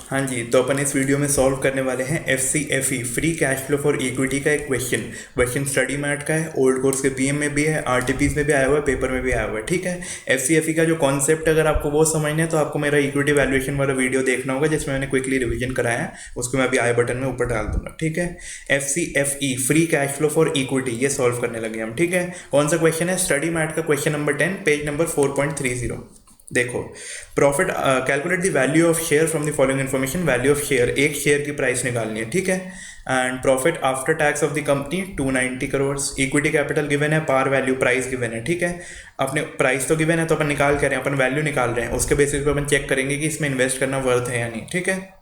हाँ जी, तो अपन इस वीडियो में सॉल्व करने वाले हैं FCFE free cash flow for equity का एक क्वेश्चन स्टडी मैट का है, ओल्ड कोर्स के पीएम में भी है, आरटीपीज में भी आया हुआ है, पेपर में भी आया हुआ है। ठीक है, FCFE का जो कॉन्सेप्ट अगर आपको वो समझना है तो आपको मेरा इक्विटी वैल्यूएशन वाला वीडियो देखना होगा जिसमें मैंने क्विकली रिवीजन कराया है, उसको मैं अभी आई बटन में ऊपर डाल दूंगा। ठीक है, FCFE free cash flow for equity ये सॉल्व करने लगे हम। ठीक है, कौन सा क्वेश्चन है? स्टडी मैट का क्वेश्चन नंबर 10 पेज नंबर 4.30। देखो, profit calculate the value of share from the following information. Value of share, एक शेयर की प्राइस निकालनी है। ठीक है, and profit after tax of the company 290 crore. Equity capital given है, par value price given है। ठीक है, अपने प्राइस तो गिवन है तो अपन निकाल कर रहे हैं, अपन वैल्यू निकाल रहे हैं, उसके बेसिस पे अपन चेक करेंगे कि इसमें इन्वेस्ट करना वर्थ है या नहीं। ठीक है,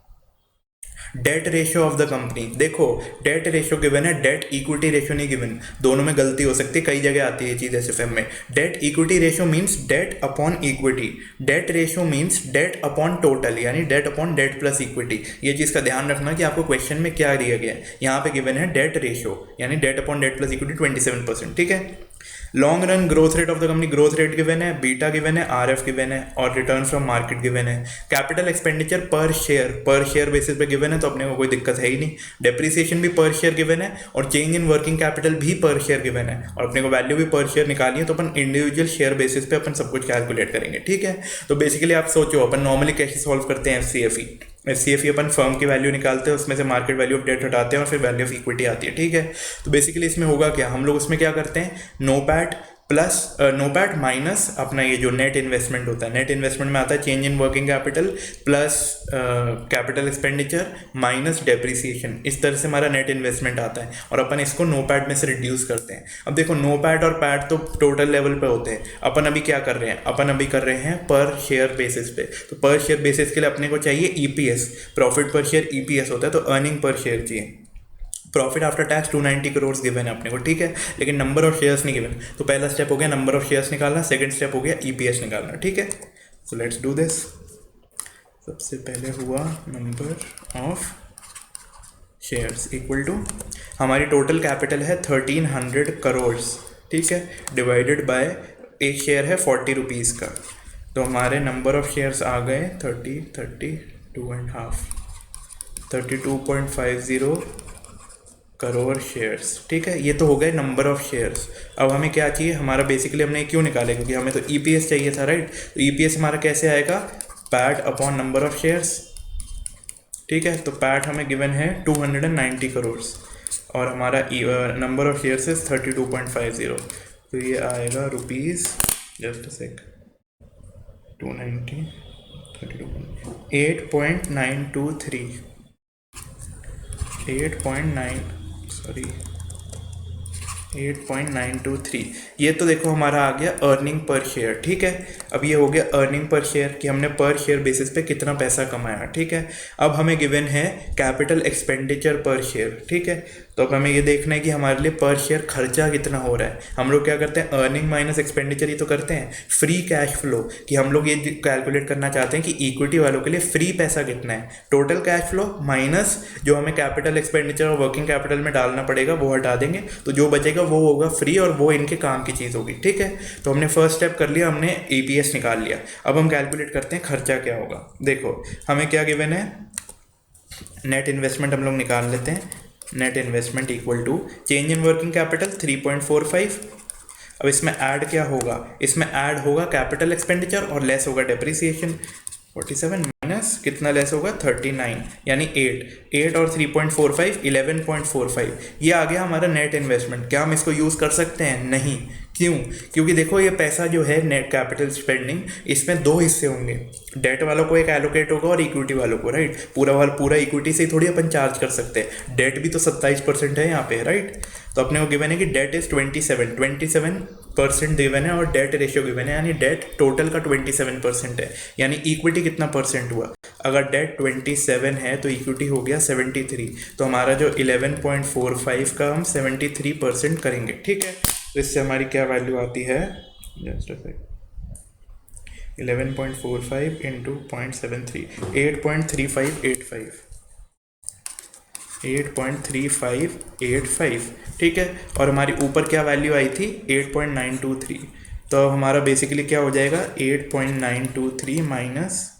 debt ratio of the company, देखो डेट रेशियो गिवन है, डेट इक्विटी रेशियो नहीं गिवन। दोनों में गलती हो सकती है, कई जगह आती है ये चीज़ एसएफएम में। Debt equity ratio means debt upon equity, debt ratio means debt upon total, यानी debt upon debt plus equity. ये चीज़ का ध्यान रखना कि आपको क्वेश्चन में क्या दिया गया है। यहाँ पे गिवन है डेट रेशियो यानी debt upon debt plus equity 27%। ठीक है, long run growth rate of the company, growth rate given है, बीटा गिवन है, आरएफ गिवन है और रिटर्न फ्रॉम मार्केट गिवन है। कैपिटल एक्सपेंडिचर पर शेयर बेसिस पे गिवन है तो अपने को कोई दिक्कत है ही नहीं। डेप्रिसिएशन भी पर शेयर गिवन है और चेंज इन वर्किंग कैपिटल भी पर शेयर गिवन है और अपने को वैल्यू भी पर शेयर निकाली है, तो अपन इंडिविजुअल शेयर बेसिस पे अपन सब कुछ कैलकुलेट करेंगे। ठीक है, तो बेसिकली आप सोचो अपन नॉर्मली कैसे सॉल्व करते हैं FCFE अपन फर्म की वैल्यू निकालते हैं, उसमें से मार्केट वैल्यू ऑफ डेट हटाते हैं और फिर वैल्यू ऑफ इक्विटी आती है। ठीक है, तो बेसिकली इसमें होगा क्या, हम लोग उसमें क्या करते हैं, नोपैट माइनस अपना ये जो नेट इन्वेस्टमेंट होता है, नेट इन्वेस्टमेंट में आता है change in working capital plus capital expenditure minus depreciation. इस तरह से हमारा नेट इन्वेस्टमेंट आता है और अपन इसको नोपैट में से रिड्यूस करते हैं। अब देखो नोपैट और पैट तो टोटल लेवल पे होते हैं, अपन अभी क्या कर रहे हैं, अपन अभी कर रहे हैं पर शेयर बेसिस पे। तो पर शेयर बेसिस के लिए अपने को चाहिए EPS, प्रॉफिट पर शेयर EPS होता है, तो अर्निंग पर शेयर चाहिए। Profit after tax 290 crore given है अपने को। ठीक है, लेकिन नंबर ऑफ शेयर्स नहीं गिवन। तो पहला स्टेप हो गया नंबर ऑफ शेयर्स निकालना, सेकंड स्टेप हो गया EPS निकालना। ठीक है, सो लेट्स डू दिस। सबसे पहले हुआ number of shares equal to, हमारी टोटल कैपिटल है 1300 करोड़। ठीक है, डिवाइडेड बाय एक शेयर है 40 रुपीज़ का, तो हमारे नंबर ऑफ शेयर्स आ गए 32.50 करोड़ शेयर्स। ठीक है, ये तो हो गए नंबर ऑफ शेयर्स। अब हमें क्या चाहिए, हमारा बेसिकली हमने क्यों निकाले, क्योंकि हमें तो EPS चाहिए था, राइट। तो EPS हमारा कैसे आएगा, PAT upon number of shares. ठीक है, तो पैट हमें गिवन है 290 करोड़ और हमारा नंबर ऑफ शेयर्स इज 32.50, तो ये आएगा रुपीज़, जस्ट अ सेक, 290 8.923 8.923। ये तो देखो हमारा आ गया अर्निंग पर शेयर। ठीक है, अब ये हो गया अर्निंग पर शेयर कि हमने पर शेयर बेसिस पे कितना पैसा कमाया। ठीक है, अब हमें गिवन है कैपिटल एक्सपेंडिचर पर शेयर। ठीक है, तो अब हमें ये देखना है कि हमारे लिए पर शेयर खर्चा कितना हो रहा है। हम लोग क्या करते हैं, अर्निंग माइनस एक्सपेंडिचर ही तो करते हैं। फ्री कैश फ्लो कि हम लोग ये कैलकुलेट करना चाहते हैं कि इक्विटी वालों के लिए फ्री पैसा कितना है, टोटल कैश फ्लो माइनस जो हमें कैपिटल एक्सपेंडिचर और वर्किंग कैपिटल में डालना पड़ेगा वो हटा देंगे, तो जो बचेगा वो होगा फ्री और वो इनके काम की चीज़ होगी। ठीक है, तो हमने फर्स्ट स्टेप कर लिया, हमने EPS निकाल लिया। अब हम कैलकुलेट करते हैं खर्चा क्या होगा। देखो हमें क्या गिवन है, नेट इन्वेस्टमेंट हम लोग निकाल लेते हैं। Net investment equal to change in working capital 3.45। अब इसमें ऐड क्या होगा, इसमें ऐड होगा कैपिटल एक्सपेंडिचर और लेस होगा डेप्रिसिएशन। 47 माइनस कितना लेस होगा, 39, यानी 8 और 3.45 11.45। ये आ गया हमारा नेट इन्वेस्टमेंट। क्या हम इसको यूज़ कर सकते हैं? नहीं। क्यों? क्योंकि देखो ये पैसा जो है नेट कैपिटल स्पेंडिंग, इसमें दो हिस्से होंगे, डेट वालों को एक एलोकेट होगा और इक्विटी वालों को, राइट। पूरा इक्विटी से ही थोड़ी अपन चार्ज कर सकते हैं, डेट भी तो 27% है यहाँ पे, राइट। तो अपने को गिवन है कि डेट इज 27% गिवन है और डेट रेशियो गिवन है, यानी डेट टोटल का 27% है, यानी इक्विटी कितना परसेंट हुआ। अगर डेट 27 है तो इक्विटी हो गया 73, तो हमारा जो 11.45 का हम 73% करेंगे। ठीक है, तो इससे हमारी क्या वैल्यू आती है, जस्ट 11.45 इंटू 0.73, 8.3585। ठीक है, और हमारी ऊपर क्या वैल्यू आई थी, 8.923। तो हमारा बेसिकली क्या हो जाएगा, 8.923 माइनस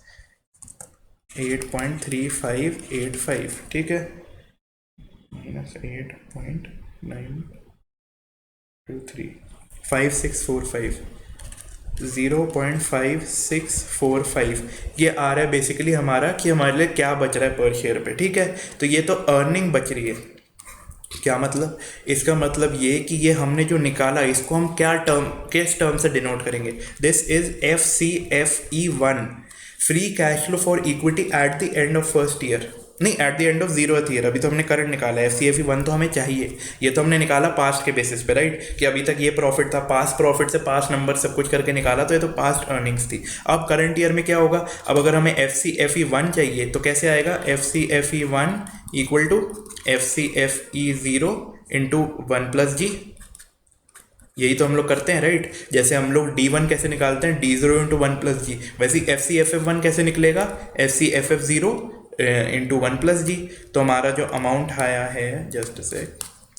8.3585, ठीक है, -8.923 5645 0.5645 ये आ रहा है बेसिकली हमारा कि हमारे लिए क्या बच रहा है पर शेयर पे, ठीक है। तो ये तो अर्निंग बच रही है। क्या मतलब? इसका मतलब ये कि ये हमने जो निकाला इसको हम क्या टर्म, किस टर्म से डिनोट करेंगे? This is FCFE1, free cash flow for equity at the end of first year, नहीं at the end of 0th year. अभी तो हमने करंट निकाला है, FCFE1 तो हमें चाहिए, ये तो हमने निकाला पास्ट के बेसिस पे, राइट, कि अभी तक ये प्रॉफिट था, पास्ट प्रॉफिट से पास्ट नंबर सब कुछ करके निकाला, तो ये तो पास्ट अर्निंग्स थी। अब करंट ईयर में क्या होगा? अब अगर हमें FCFE1 चाहिए तो कैसे आएगा? FCFE1 equal to FCFE0 into 1+G, यही तो हम लोग करते हैं, राइट। जैसे हम लोग D1 कैसे निकालते हैं, D0 इंटू 1+G, वैसे FCFF1 कैसे निकलेगा? FCFF0 into 1+G। तो हमारा जो अमाउंट आया है, जस्ट से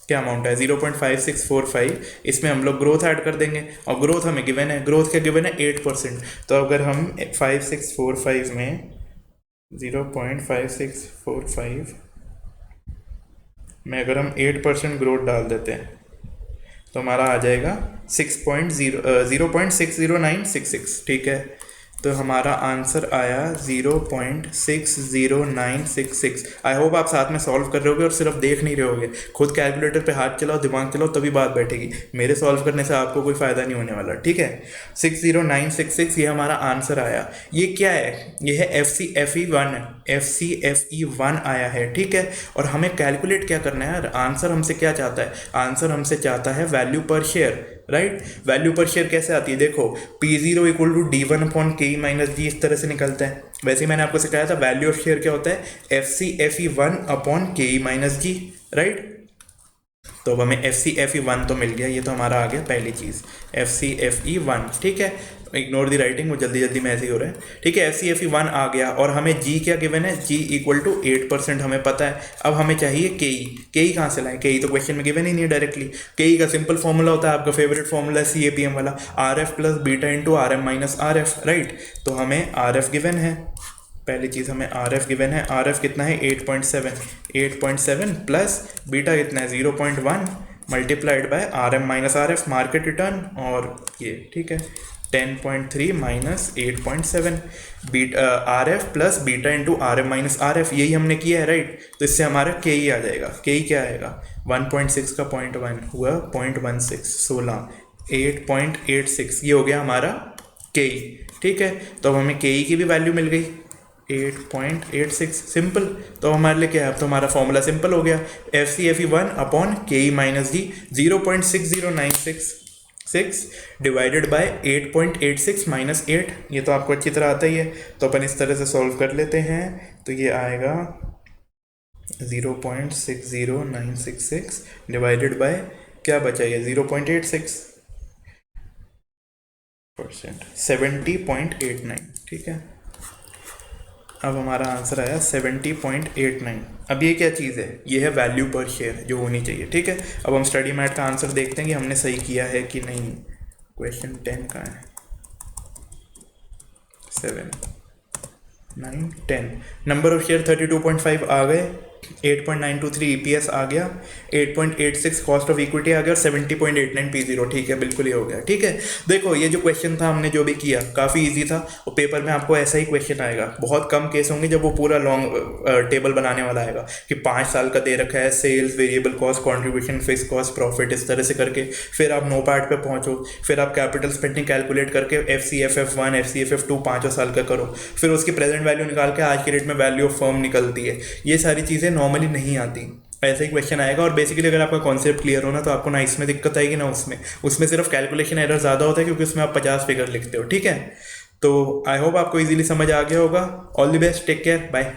क्या अमाउंट है, 0.5645, इसमें हम लोग ग्रोथ ऐड कर देंगे, और ग्रोथ हमें गिवन है, ग्रोथ क्या गिवन है? 8%। तो अगर हम 5645 में 0.5645 में अगर हम 8% ग्रोथ डाल देते हैं तो हमारा आ जाएगा 0.60966, ठीक है। तो हमारा आंसर आया 0.60966। आई होप आप साथ में सॉल्व कर रहे होगे और सिर्फ देख नहीं रहे होगे, खुद कैलकुलेटर पे हाथ चलाओ, दिमाग चलाओ, तभी बात बैठेगी। मेरे सॉल्व करने से आपको कोई फ़ायदा नहीं होने वाला, ठीक है। 60966 ये हमारा आंसर आया। ये क्या है? ये है FCFE1 आया है, ठीक है। और हमें कैलकुलेट क्या करना है? आंसर हमसे क्या चाहता है? आंसर हमसे चाहता है वैल्यू पर शेयर, राइट। वैल्यू पर शेयर कैसे आती है? देखो, P0 इक्वल टू D1/K-G, इस तरह से निकलता है। वैसे ही मैंने आपको सिखाया था वैल्यू ऑफ शेयर क्या होता है, FCFE1/K-G, राइट। तो अब हमें FCFE1 तो मिल गया, ये तो हमारा आ गया पहली चीज़, FCFE1, ठीक है। इग्नोर दी राइटिंग, वो जल्दी जल्दी में ऐसे ही हो रहा है, ठीक है। FCFE1 आ गया, और हमें G क्या गिवन है? G इक्वल टू 8% हमें पता है। अब हमें चाहिए KE कहाँ से लाएं? KE तो क्वेश्चन में गिवन ही नहीं है डायरेक्टली। KE का सिंपल फॉर्मूला होता है, आपका फेवरेट फॉर्मूला है CAPM वाला, RF plus beta into RM minus RF, right. तो हमें RF गिवन है, पहली चीज़ हमें RF गिवन है। RF कितना है? 8.7 प्लस बीटा कितना है? 0.1 multiplied by RM minus RF, market return, और ये, ठीक है, 10.3 minus 8.7, RF plus beta into RM minus RF, यही हमने किया है, राइट। तो इससे हमारा KE आ जाएगा। KE क्या आएगा? 1.6 का 0.1 हुआ 0.16, 16, 8.86, ये हो गया हमारा KE, ठीक है। तो अब हमें KE की भी वैल्यू मिल गई 8.86, सिंपल। तो हमारे लिए क्या है? अब तो हमारा फॉर्मूला सिंपल हो गया, FCFE1/KE-G, 0.6096 डिवाइडेड बाय 8.86 माइनस 8, ये तो आपको अच्छी तरह आता ही है। तो अपन इस तरह से सॉल्व कर लेते हैं, तो ये आएगा 0.60966 डिवाइडेड बाय क्या बचा? ये 0.86%, 70.89, ठीक है। अब हमारा आंसर आया 70.89। अब ये क्या चीज़ है? ये है वैल्यू पर शेयर जो होनी चाहिए, ठीक है। अब हम स्टडी मैट का आंसर देखते हैं कि हमने सही किया है कि नहीं। क्वेश्चन 10 कहाँ है? 7, 9, 10। नंबर ऑफ शेयर 32.5 आ गए, 8.923 EPS आ गया, 8.86 कॉस्ट ऑफ इक्विटी आ गया, और 70.89 P0, ठीक है, बिल्कुल ये हो गया, ठीक है। देखो, ये जो क्वेश्चन था हमने जो भी किया काफ़ी इजी था, और पेपर में आपको ऐसा ही क्वेश्चन आएगा। बहुत कम केस होंगे जब वो पूरा लॉन्ग टेबल बनाने वाला आएगा कि 5 साल का दे रखा है, sales, variable cost, contribution, fix cost, profit, इस तरह से करके फिर आप नो पार्ट पे पहुँचो, फिर आप कैपिटल स्पेंडिंग कैलकुलेट करके FCFF1, FCFF2 5 साल का करो, फिर उसकी प्रेजेंट वैल्यू निकाल के आज के डेट में वैल्यू ऑफ फर्म निकलती है। ये सारी चीज़ें नॉर्मली नहीं आती, ऐसे ही क्वेश्चन आएगा। और बेसिकली अगर आपका कॉन्सेप्ट क्लियर हो ना, तो आपको ना इसमें दिक्कत आएगी ना उसमें सिर्फ कैलकुलेशन एरर ज़्यादा होता है, क्योंकि उसमें आप 50 फिगर लिखते हो, ठीक है। तो आई होप आपको इजीली समझ आ गया होगा। All the best, take care, bye.